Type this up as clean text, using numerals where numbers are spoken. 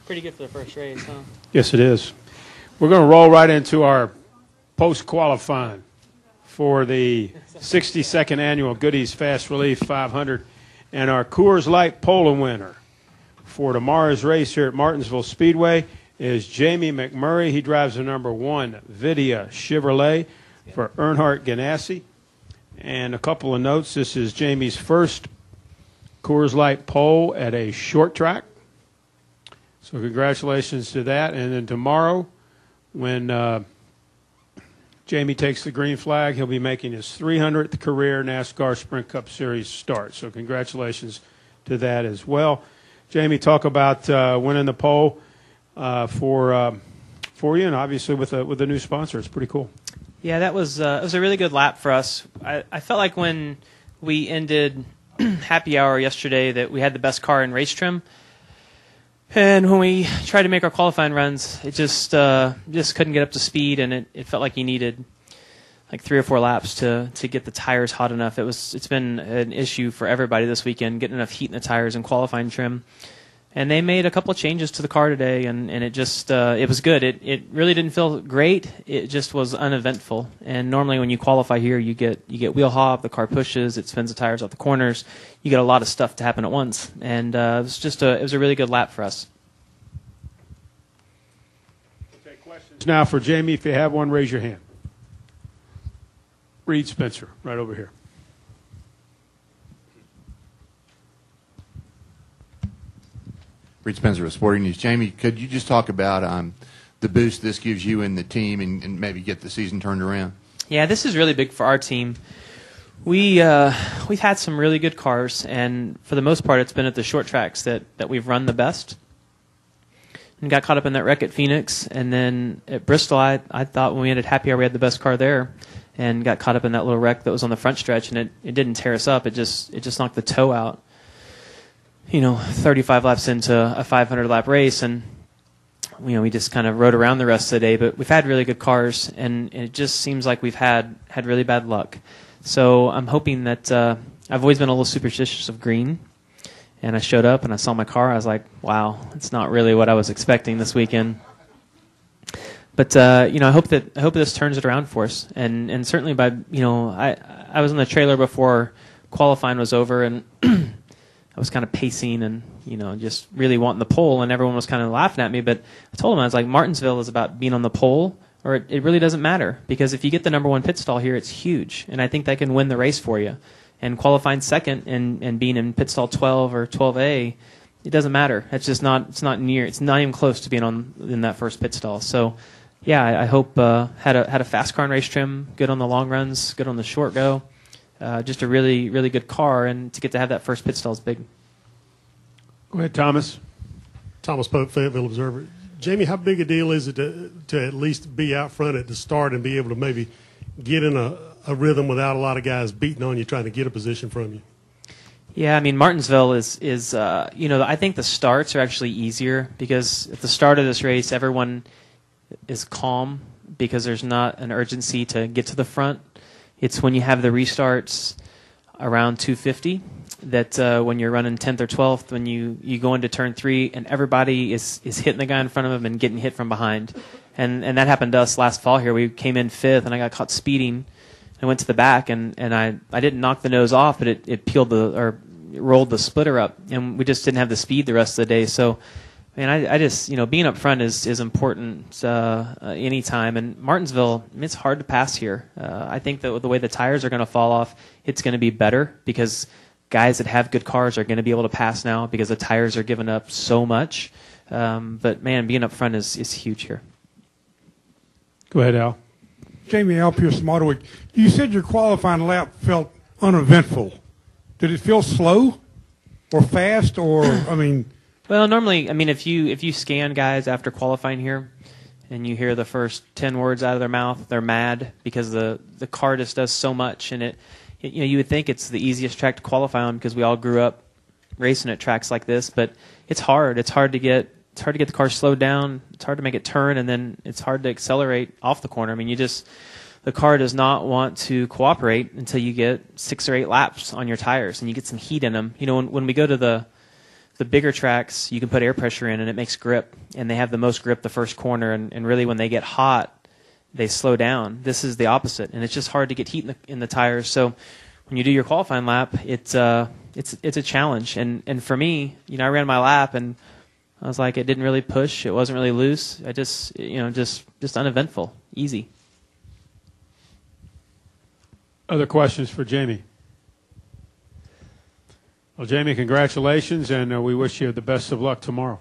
pretty good for the first race, huh? Yes, it is. We're going to roll right into our post-qualifying for the 62nd Annual Goodies Fast Relief 500 and our Coors Light Polo winner for tomorrow's race here at Martinsville Speedway is Jamie McMurray. He drives the number 1 Vidia Chevrolet for Earnhardt Ganassi. And a couple of notes. This is Jamie's first Coors Light pole at a short track. So congratulations to that. And then tomorrow, when Jamie takes the green flag, he'll be making his 300th career NASCAR Sprint Cup Series start. So congratulations to that as well. Jamie, talk about winning the pole for you, and obviously with a new sponsor. It's pretty cool. Yeah, it was a really good lap for us. I felt like when we ended happy hour yesterday that we had the best car in race trim. And when we tried to make our qualifying runs, it just couldn't get up to speed, and it felt like you needed like 3 or 4 laps to get the tires hot enough. It's been an issue for everybody this weekend, getting enough heat in the tires and qualifying trim. And they made a couple of changes to the car today, and it just it was good. It really didn't feel great. It just was uneventful. And normally when you qualify here, you get wheel hop, the car pushes, it spins the tires off the corners. You get a lot of stuff to happen at once, and it was a really good lap for us. Okay, questions now for Jamie. If you have one, raise your hand. Reed Spencer, right over here. Reed Spencer of Sporting News. Jamie, could you just talk about the boost this gives you and the team and maybe get the season turned around? Yeah, this is really big for our team. We've had some really good cars, and for the most part, it's been at the short tracks that we've run the best. And got caught up in that wreck at Phoenix, and then at Bristol, I thought when we ended happy hour we had the best car there, and got caught up in that little wreck that was on the front stretch, and it didn't tear us up. It just knocked the toe out. 35 laps into a 500 lap race, and we just kind of rode around the rest of the day. But we've had really good cars, and it just seems like we've had really bad luck. So I'm hoping that I've always been a little superstitious of green, and I showed up and I saw my car. I was like, wow, it's not really what I was expecting this weekend. But I hope this turns it around for us, and certainly by I was in the trailer before qualifying was over, and I was kind of pacing and just really wanting the pole, and everyone was kind of laughing at me. But I told them, I was like, Martinsville is about being on the pole, or it really doesn't matter, because if you get the number 1 pit stall here, it's huge, and I think that can win the race for you. And qualifying second and being in pit stall 12 or 12A, it doesn't matter. It's just not. It's not even close to being in that first pit stall. So, yeah, I hope had a fast car in race trim, good on the long runs, good on the short go. Just a really, really good car, and to get to have that first pit stall is big. Go ahead, Thomas. Thomas Pope, Fayetteville Observer. Jamie, how big a deal is it to at least be out front at the start and be able to maybe get in a rhythm without a lot of guys beating on you trying to get a position from you? Yeah, I mean, Martinsville is I think the starts are actually easier, because at the start of this race, everyone is calm because there's not an urgency to get to the front. It's when you have the restarts around 250 that when you're running 10th or 12th, when you go into turn 3 and everybody is hitting the guy in front of them and getting hit from behind. And that happened to us last fall here. We came in 5th, and I got caught speeding. I went to the back, and I didn't knock the nose off, but it peeled it rolled the splitter up, and we just didn't have the speed the rest of the day. So, I just being up front is important anytime. And Martinsville, it's hard to pass here. I think that with the way the tires are going to fall off, it's going to be better, because guys that have good cars are going to be able to pass now because the tires are giving up so much. But man, being up front is huge here. Go ahead, Al. Jamie, Al Pierce from Ottawa. You said your qualifying lap felt uneventful. Did it feel slow or fast, or Well, normally, if you scan guys after qualifying here, and you hear the first 10 words out of their mouth, they're mad because the car just does so much, and you would think it's the easiest track to qualify on because we all grew up racing at tracks like this, but it's hard. It's hard to get the car slowed down. It's hard to make it turn, and then it's hard to accelerate off the corner. The car does not want to cooperate until you get 6 or 8 laps on your tires and you get some heat in them. When we go to the the bigger tracks, you can put air pressure in, and it makes grip, and they have the most grip the first corner, and really when they get hot, they slow down. This is the opposite, and it's just hard to get heat in the tires. So when you do your qualifying lap, it's a challenge. And for me, I ran my lap, and I was like, it didn't really push. It wasn't really loose. I just, just uneventful, easy. Other questions for Jamie? Well, Jamie, congratulations, and we wish you the best of luck tomorrow.